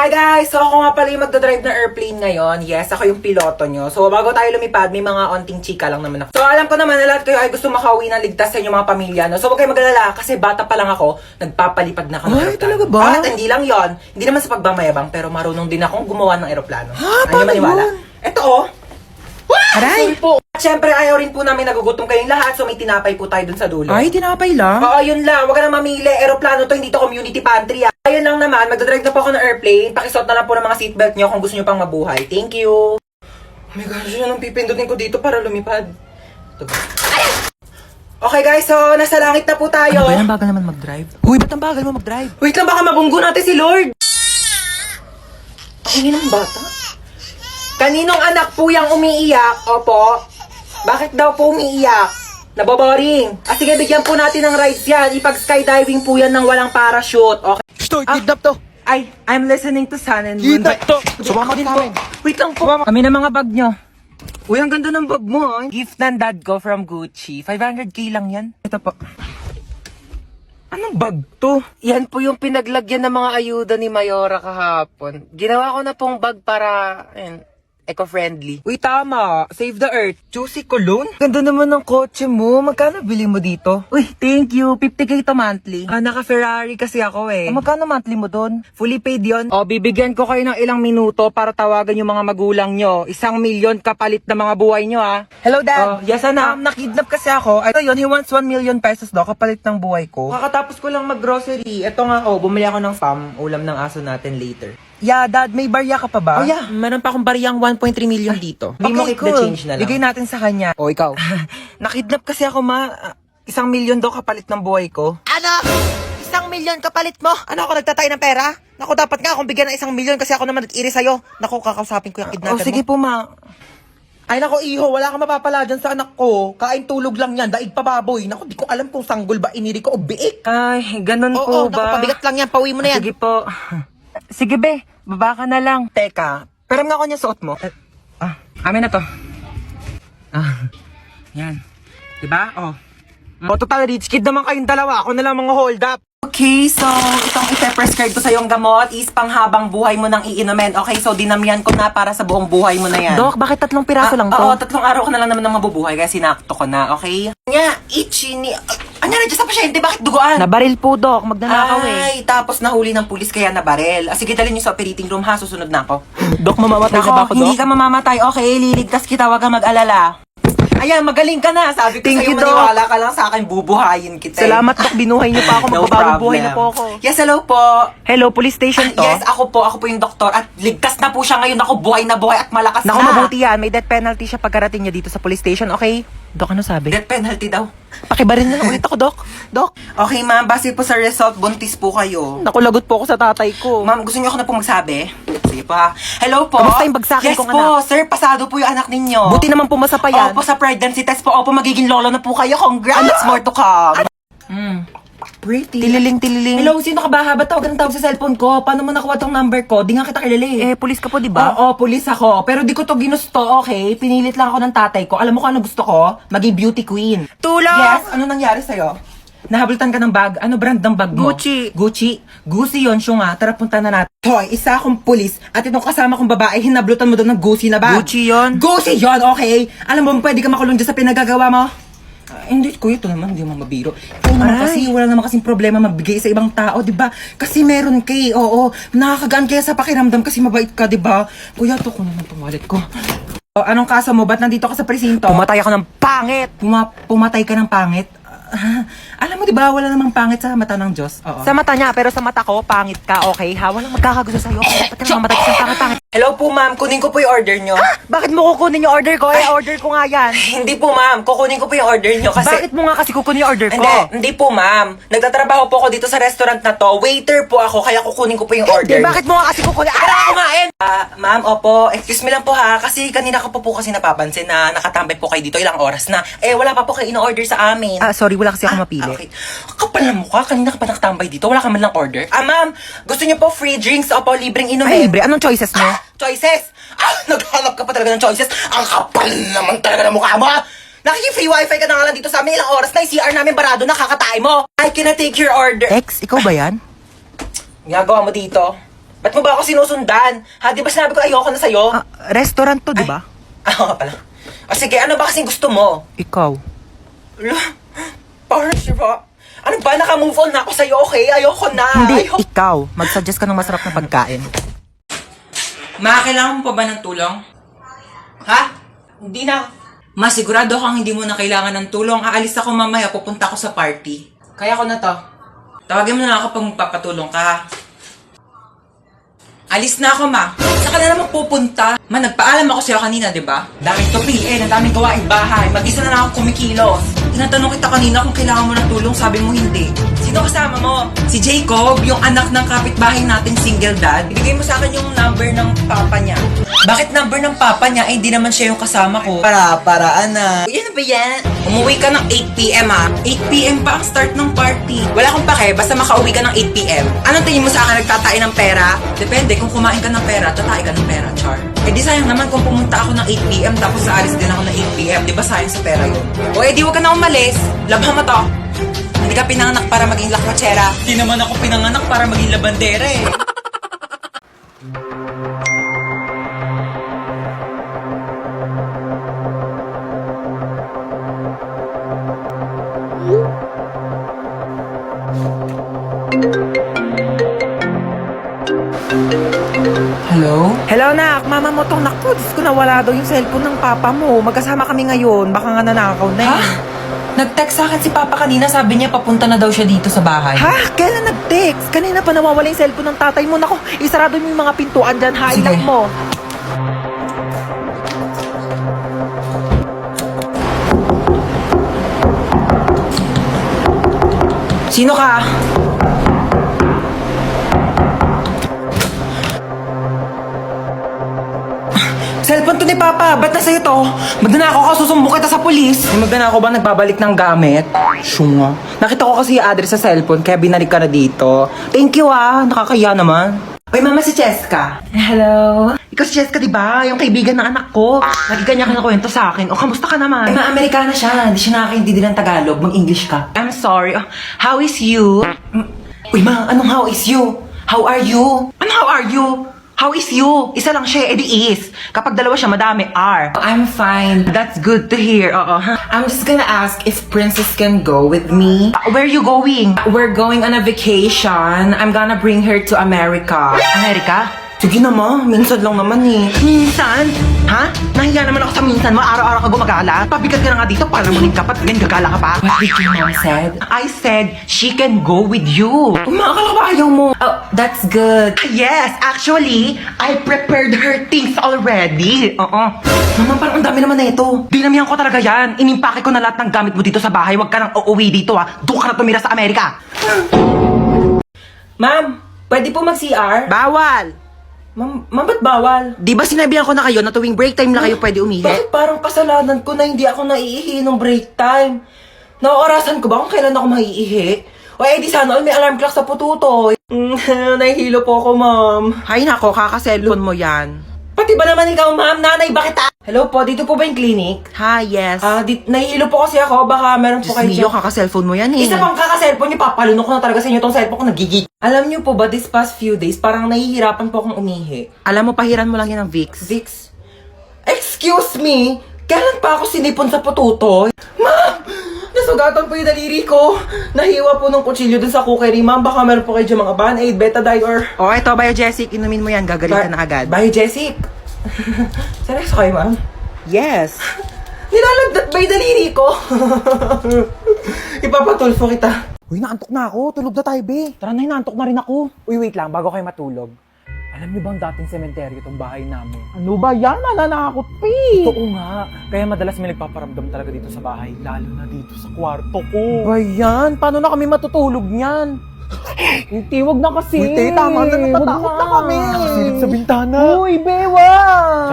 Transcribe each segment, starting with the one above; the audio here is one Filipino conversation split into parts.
Hi guys! So ako nga pala yung magdadrive ng airplane ngayon. Yes, ako yung piloto nyo. So bago tayo lumipad, may mga onting chika lang naman ako. So alam ko naman na lahat kayo ay gusto makauwi ng ligtas sa inyong mga pamilya. No? So huwag kayo mag-alala kasi bata pa lang ako, nagpapalipad na ako ng Ay, aeroplano. talaga ba? At hindi lang yon, hindi naman sa pagmamayabang, pero marunong din akong gumawa ng aeroplano. Ha? Ano Paano maniwala? yun? Ito oh! Aray! Sorry po. At syempre ayaw rin po namin nagugutom kayong lahat, so may tinapay po tayo dun sa dulo. Ay, tinapay lang. Oo, yun lang. Huwag ka na mamili. Aeroplano to, hindi to community pantry. Ayun lang naman, magdadrive na po ako ng airplane. Pakisuot na lang po ng mga seatbelt nyo kung gusto nyo pang mabuhay. Thank you. Oh my gosh, yun ang pipindutin ko dito para lumipad. Ito ba? Okay guys, so nasa langit na po tayo. Ano ba yan? Ang bagal naman mag-drive? Uy, ba't ang bagal mo mag-drive? Wait lang, baka mabunggo natin si Lord. Ang ingin ng bata. Kaninong anak po yung umiiyak? Opo. Bakit daw po umiiyak? Naboboring. Sige, bigyan po natin ng rides yan. Ipag-skydiving po yan ng walang parachute. Okay? Stoy, kidnap to! Ay, I'm listening to Sun and Moon. Kidnap to! Sumama din namin. Wait lang po. Kami na mga bag nyo. Uy, ang ganda ng bag mo. Ah. Gift ng dad ko from Gucci. 500k lang yan. Ito po. Anong bag to? Yan po yung pinaglagyan ng mga ayuda ni Mayora kahapon. Ginawa ko na pong bag para eco-friendly. Uy, tama. Save the earth. Juicy cologne? Ganda naman ng kotse mo. Magkano bili mo dito? Uy, thank you. 50k to monthly. Naka-Ferrari kasi ako eh. Magkano monthly mo doon? Fully paid yon. Bibigyan ko kayo ng ilang minuto para tawagan yung mga magulang nyo. 1,000,000 kapalit na mga buhay nyo ah. Hello, Dad. Yes, anak. Nakidnap kasi ako. Ito yun, he wants 1,000,000 pesos daw kapalit ng buhay ko. Kakatapos ko lang mag-grocery. Ito nga, bumili ako ng spam. Ulam ng aso natin later. Yeah, Dad, may barya ka pa ba? Oh yeah, meron pa akong bariyang 1.3 million dito. Hindi mo keep the change na lang. Bigay natin sa kanya. O, ikaw. Nakidnap kasi ako, ma. 1,000,000 daw kapalit ng buhay ko. Ano? 1,000,000 kapalit mo? Ano ako nagtatay ng pera? Naku, dapat nga akong bigyan ng 1,000,000 kasi ako naman nag-iri sa'yo. Naku, kakausapin ko yung kidnapper mo. Sige po, ma. Ay naku, iho, wala kang mapapala dyan sa anak ko. Kain tulog lang yan, daig pa baboy. Naku, di ko alam kung sanggol ba iniri ko o biik. Ay, ganun Oo, po naku, ba? pabigat lang yan, pauwi mo na yan. Sige po. Sige, be. Baba ka na lang. Teka, pero nga ako niya suot mo. Amin na to. Yan. Diba? Total rich kid naman kayong dalawa. Ako na lang mga hold up. Okay, so itong i-prescribe ko sa yung gamot is panghabang buhay mo nang iinumin. Okay, so dinamihan ko na para sa buong buhay mo na yan. Dok, bakit 3 piraso lang to? Oo, 3 araw ka na lang naman nang mabubuhay kaya sinakto ko na, okay? Nga, itchy ni... Ano na dyan sa pasyente? Bakit duguan? Nabaril po, Dok. Magnanakaw eh. Ay, tapos nahuli ng pulis kaya nabarel. Sige, dalhin niyo sa operating room ha, susunod na ako. Dok, mamamatay na ba ako, Dok? Hindi ka mamamatay. Okay, liligtas kita, wag kang mag-alala. Ayan, magaling ka na. Sabi ko Thank sa'yo, you, Doc. maniwala ka lang sa akin, bubuhayin kita. Salamat, Dok. Binuhay niyo pa ako. No Magbabagong buhay na problem. po ako. Yes, hello po. Hello, police station to? Yes, ako po yung doktor at ligtas na po siya ngayon. Ako buhay na buhay at malakas Naku, na. mabuti yan. May death penalty siya pagkarating niya dito sa police station, okay? Dok, ano sabi? Death penalty daw. Pakibarin na lang ulit ako, Dok. Dok, Okay, ma'am. Base po sa result, buntis po kayo. naku, lagot po ako sa tatay ko. Ma'am, gusto niyo ako na po magsabi? Sige po ha. Hello po. Kamusta yung bagsakin yes kong po, sir. Pasado po yung anak ninyo. Buti naman pumasa pa yan. Opo, sa pregnancy test po. Opo, magiging lolo na po kayo. Congrats. More to come. Pretty. Tililing. Hello, sino ka ba? Ba't tawag ng tawag sa cellphone ko? Paano mo nakuha tong number ko? Di nga kita kilala eh. Police ka po, di ba? Oo, pulis ako. Pero di ko to ginusto, okay? Pinilit lang ako ng tatay ko. Alam mo kung ano gusto ko? Maging beauty queen. Tulong! Yes, ano nangyari sa'yo? Nahabultan ka ng bag? Ano brand ng bag mo? Gucci. Gucci? Gucci yun, siya nga. Tara, punta na natin. Hoy, isa akong pulis at itong kasama kong babae, hinablutan mo doon ng Gucci na bag. Gucci yun? Gucci yun, okay? Alam mo, pwede ka makulong dyan sa pinagagawa mo? Hindi, kuya, ito naman, hindi mo mabiro. Ikaw naman kasi, wala naman kasing problema magbigay sa ibang tao, di ba? Kasi meron kay, oo, nakakagaan kaya sa pakiramdam kasi mabait ka, di ba? Kuya, ito ko naman itong wallet ko. Anong kaso mo? Ba't nandito ka sa presinto? Pumatay ako ng pangit! Pumatay ka ng pangit? Alam mo, di ba, wala namang pangit sa mata ng Diyos. Oo. Sa mata niya, pero sa mata ko, pangit ka, okay? Ha? Walang magkakagusto sa'yo. Dapat ka mamatay ka sa pangit. Hello po, ma'am. Kunin ko po yung order nyo. Bakit mo kukunin yung order ko? Order ko nga yan. Hindi po, ma'am. Kukunin ko po yung order nyo kasi... Bakit mo nga kasi kukunin yung order ko? Hindi po, ma'am. Nagtatrabaho po ako dito sa restaurant na to. Waiter po ako, kaya kukunin ko po yung order. Bakit mo nga kasi kukunin? Para kumain! Ma'am, opo. Excuse me lang po ha. Kasi kanina ko po kasi napapansin na nakatambay po kayo dito ilang oras na. Wala pa po kayo in-order sa amin. Sorry, wala kasi ako mapili. Okay. Kapal na mukha. Kanina ka pa nakatambay dito. Wala ka man lang order. Ma'am. Gusto niyo po free drinks? Opo, libreng inumin. Ay, libre. Anong choices mo? Choices! Naghanap ka pa talaga ng choices. Ang kapal naman talaga ng mukha mo. Nakiki-free wifi ka na nga lang dito sa amin. Ilang oras na yung CR namin barado na kakatay mo. I cannot take your order. Ex, ikaw ba yan? Ginagawa mo dito? Ba't mo ba ako sinusundan? Ha, di ba sinabi ko ayoko na sa'yo? Restaurant to, di ba? Oo pala. O sige, ano ba kasing gusto mo? Ikaw. Ala, parang siya. Ano ba, naka-move on na ako sa'yo, okay? Ayoko na. Hindi, Ayoko. ikaw. Mag-suggest ka ng masarap na pagkain. Ma, kailangan mo pa ba ng tulong? Ha? Hindi na. Ma, sigurado kang hindi mo na kailangan ng tulong. Aalis ako mamaya, pupunta ako sa party. Kaya ko na to. Tawagin mo na ako pag magpapatulong ka, ha? Alis na ako, ma. Saan ka na naman pupunta? Ma, nagpaalam ako sa'yo kanina, di ba? Daming tupiin, ang daming gawaing bahay. Mag-isa na lang ako kumikilos. Tinatanong kita kanina kung kailangan mo ng tulong, sabi mo hindi. Sino kasama mo? Si Jacob, yung anak ng kapitbahay nating single dad. Ibigay mo sa akin yung number ng papa niya. Bakit number ng papa niya? Eh, hindi naman siya yung kasama ko. Paraan na. Uy, ano ba yan? Umuwi ka ng 8pm, ha? 8pm pa ang start ng party. Wala akong pake, basta makauwi ka ng 8pm. Anong tingin mo sa akin, nagtatain ng pera? Depende, kung kumain ka ng pera, tatain ka ng pera, char. Eh di sayang naman kung pumunta ako ng 8pm tapos aalis din ako ng 8pm. Di ba sayang sa pera yun? O eh di wag ka na umalis. Labhan mo to. Hindi ka pinanganak para maging lakwatsera. Di naman ako pinanganak para maging labandera eh. Hello? Hello, nak. Mama mo tong naku. Diyos ko, nawala daw yung cellphone ng papa mo. Magkasama kami ngayon. Baka nga nanakaw na Ha? eh. Nag-text sa akin si Papa kanina, sabi niya papunta na daw siya dito sa bahay. Ha? Kailan nag-text? Kanina pa nawawala yung cellphone ng tatay mo. Naku, isarado mo yung mga pintuan dyan. Ha, Sige. ilang mo. Sino ka? Cellphone to ni Papa, ba't nasa'yo to? Magnanakaw ka, susumbong kita sa polis. May magnanakaw ba nagbabalik ng gamit? Syunga. Nakita ko kasi yung address sa cellphone, kaya binalik ka na dito. Thank you nakakaya naman. Uy, mama, si Cheska. Hello. Ikaw si Cheska, di ba? Yung kaibigan ng anak ko. Lagi kanya kinakwento sa akin. O, kamusta ka naman? Eh, ma-Amerikana siya. Hindi siya nakakaintindi ng Tagalog. Mag-English ka. I'm sorry. How is you? Uy, ma, anong how is you? How are you? Anong how are you? How is you? Isa lang siya, edi is. Kapag dalawa siya, madami are. I'm fine. That's good to hear. Oo. I'm just gonna ask if Princess can go with me. Where are you going? We're going on a vacation. I'm gonna bring her to America. America? Sige naman, minsan lang naman eh. Minsan? Ha? Nahiya naman ako sa minsan mo, araw-araw ka gumagala. Pabigat ka na nga dito, para muling ka pa, ganyan gagala ka pa. What did your mom said? I said, she can go with you. Umakala ka ba ayaw mo? Oh, that's good. Yes, actually, I prepared her things already. Oo. Naman, parang ang dami naman na ito. Dinamihan ko talaga yan. Inimpake ko na lahat ng gamit mo dito sa bahay. Huwag ka nang uuwi dito Doon ka na tumira sa Amerika. Ma'am, pwede po mag-CR? Bawal! Ma'am, ba't bawal? Di ba sinabihan ko na kayo na tuwing break time na kayo pwede umihi? Bakit parang kasalanan ko na hindi ako naiihi nung break time? Naorasan ko ba kung kailan ako maiihi? O eh di sana all may alarm clock sa pututoy. Nahihilo po ako, ma'am. Hay nako, kaka-cellphone mo yan. Pati ba naman ikaw, ma'am? Nanay, bakit Hello po, dito po ba yung clinic? Ha, yes. Nahihilo po kasi ako. Baka meron po Diyos kayo mio, dyan. kaka-cellphone mo yan eh. Isa pang kaka-cellphone niyo, papalunok ko na talaga sa inyo tong cellphone ko, nagigig. Alam niyo po ba, this past few days, parang nahihirapan po akong umihi. Alam mo, pahiran mo lang yan ng Vicks. Vicks? Excuse me? Kailan pa ako sinipon sa pututoy? Ma'am! Nasugatan po yung daliri ko. Nahiwa po ng kutsilyo dun sa cookery, ma'am. Baka meron po kayo dyan mga Band-Aid, Betadine, or... O, eto, Biogesic, inumin mo yan, gagaling ka na agad. Bye, Jessic. Seryoso kayo, ma'am? Yes. Nilalagdat ba yung daliri ko? Ipapatulfo kita. Uy, naantok na ako. Tulog na tayo, be. Tara na, naantok na rin ako. Uy, wait lang, bago kayo matulog. Alam niyo bang dating sementeryo itong bahay namin? Ano ba yan? Nananakot, pe! Totoo nga. Kaya madalas may nagpaparamdam talaga dito sa bahay. Lalo na dito sa kwarto ko. Ba yan? Paano na kami matutulog niyan? Hindi, wag na kasi. Uy, tama na, natatakot na kami. Nakasilip sa bintana. Uy, bewa!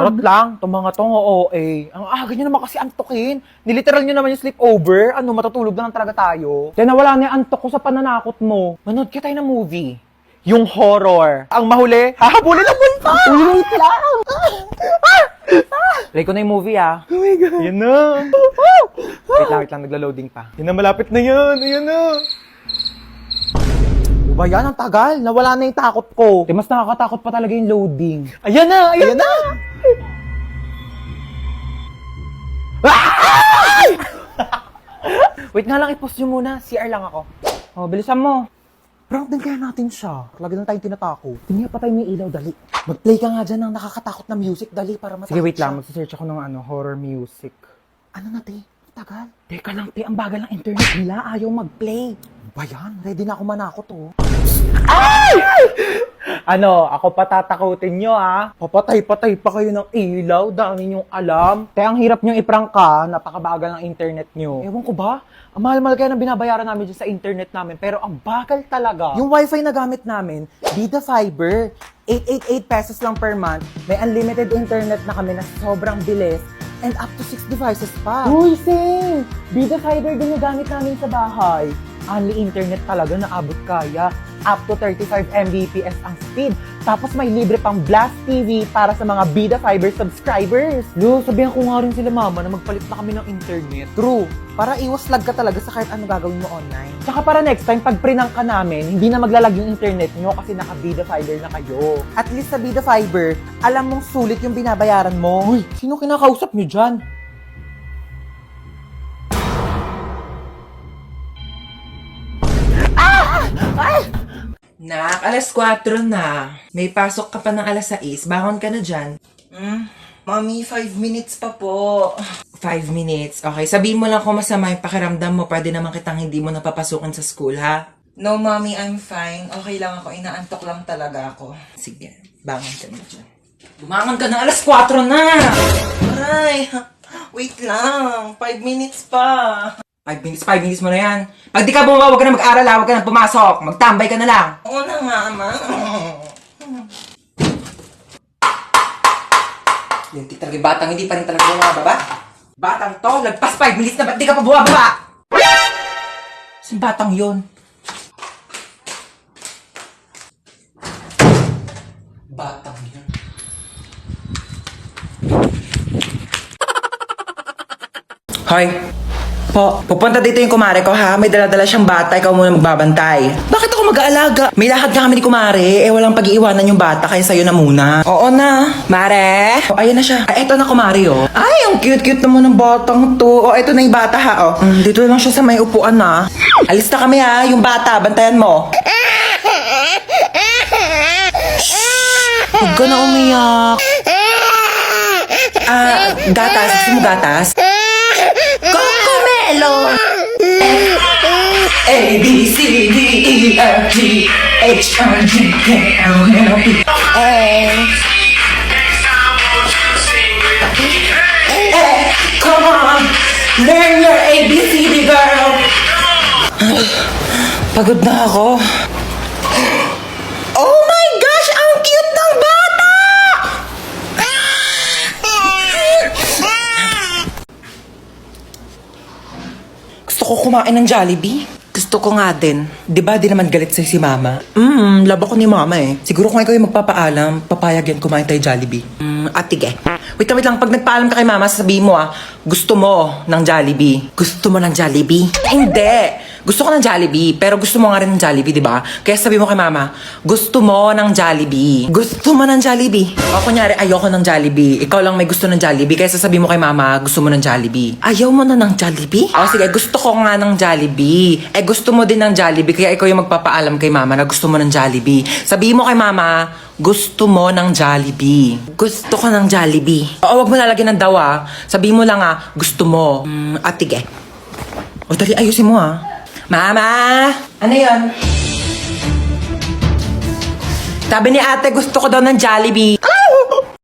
Charot lang, itong mga tong OA. Ang aga nyo naman kasi antokin. Niliteral nyo naman yung sleepover. Ano, matutulog na lang talaga tayo. Kaya nawala na yung antok ko sa pananakot mo. Manood ka tayo ng movie. Yung horror. Ang mahuli, hahabulin ang multo! Uy, wait lang! Play ko na yung movie Oh my God. Yan na. Wait lang, nagla-loading pa. Yan na, malapit na yan. Ayan na. Ano ba yan? Ang tagal. Nawala na yung takot ko. Mas nakakatakot pa talaga yung loading. Ayan na! Ayan na! Wait nga lang, i-post nyo muna. CR lang ako. Oh, bilisan mo. Prank din kaya natin siya. Lagi lang tayong tinatako. Tingnan pa tayo may ilaw, dali. Mag-play ka nga dyan ng nakakatakot na music, dali, para matakot. Sige, wait lang. Magsisearch ako ng horror music. Ano na, te? Tagal. Teka lang, te. Ang bagal ng internet nila. Ayaw mag-play. Ba yan? Ready na ako manakot, oh. Ay! Ano, ako patatakutin nyo, ah. Papatay-patay pa kayo ng ilaw. Dami nyong alam. Te, ang hirap nyong iprangka. Napakabagal ng internet nyo. Ewan ko ba? Ang mahal-mahal kaya ng binabayaran namin dyan sa internet namin. Pero ang bagal talaga. Yung wifi na gamit namin, Vida Fiber. 888 pesos lang per month. May unlimited internet na kami na sobrang bilis. And up to 6 devices pa. Uy, sing! Vida Fiber din yung gamit namin sa bahay. Only internet talaga na abot kaya. Up to 35 Mbps ang speed. Tapos may libre pang Blast TV para sa mga Vida Fiber subscribers. Lo, sabihan ko nga rin sila mama na magpalit na kami ng internet. True. Para iwas lag ka talaga sa kahit ano gagawin mo online. Tsaka para next time, pag prinang ka namin, hindi na maglalag yung internet nyo kasi naka Vida Fiber na kayo. At least sa Vida Fiber, alam mong sulit yung binabayaran mo. Uy, sino kinakausap nyo dyan? Nak, alas 4 na. May pasok ka pa ng alas 6. Bangon ka na dyan. Mommy, 5 minutes pa po. 5 minutes. Okay, sabihin mo lang kung masama yung pakiramdam mo. Pwede naman kitang hindi mo napapasukan sa school, ha? No, Mommy, I'm fine. Okay lang ako. Inaantok lang talaga ako. Sige, bangon ka na dyan. Bumangon ka na, alas 4 na! Aray, wait lang. 5 minutes pa. 5 minutes mo na yan. Pag di ka bumaba, huwag ka na mag-aral, ha? Huwag ka na pumasok. Magtambay ka na lang. Oo na nga, Ma. Yung talaga batang hindi pa rin talaga bumababa. Batang to, lagpas 5 minutes na, ba't di ka pa bumababa? Saan batang yun? Batang yun. Hoy! Po, pupunta dito yung kumare ko ha. May dala-dala siyang bata, ikaw muna magbabantay. Bakit ako mag-aalaga? May lakad nga kami ni kumare. Eh, walang pag-iiwanan yung bata, kaya sa'yo na muna. Oo na. Mare? O, ayan na siya. Ay, eto na kumare, oh. Ay, ang cute-cute naman ng batang to. O, eto na yung bata ha, oh. Dito lang siya sa may upuan na. Alis na kami ha, yung bata. Bantayan mo. Huwag ka na umiyak. Gatas. Gusto mo gatas? Cocomelon! A, B, C, D, E, F, G, H, I, J, K, L, M, N, O, P, come on! Learn your ABCD, girl! Pagod na ako. Oh my gosh! Ang cute ng bata! Gusto ko kumain ng Jollibee. Gusto ko nga din. Diba di naman galit sa'yo si Mama? Laba ko ni Mama eh. Siguro kung ikaw yung magpapaalam, papayag yan kumain tayo Jollibee. Atige. Wait lang. Pag nagpaalam ka kay Mama, sasabihin mo gusto mo ng Jollibee. Gusto mo ng Jollibee? Hindi. Gusto ko ng Jollibee, pero gusto mo nga rin ng Jollibee, di ba? Kaya sabi mo kay Mama, gusto mo ng Jollibee. Gusto mo ng Jollibee. O kunyari, ayoko ng Jollibee. Ikaw lang may gusto ng Jollibee, kaya sasabihin mo kay Mama, gusto mo ng Jollibee. Ayaw mo na ng Jollibee? O sige, gusto ko nga ng Jollibee. Eh, gusto mo din ng Jollibee, kaya ikaw yung magpapaalam kay Mama na gusto mo ng Jollibee. Sabihin mo kay Mama, gusto mo ng Jollibee. Gusto ko ng Jollibee. O, wag mo lalagyan ng dawa. Sabihin mo lang gusto mo. Atige. O, dali, ayusin mo Mama! Ano yon? Sabi ni ate, gusto ko daw ng Jollibee.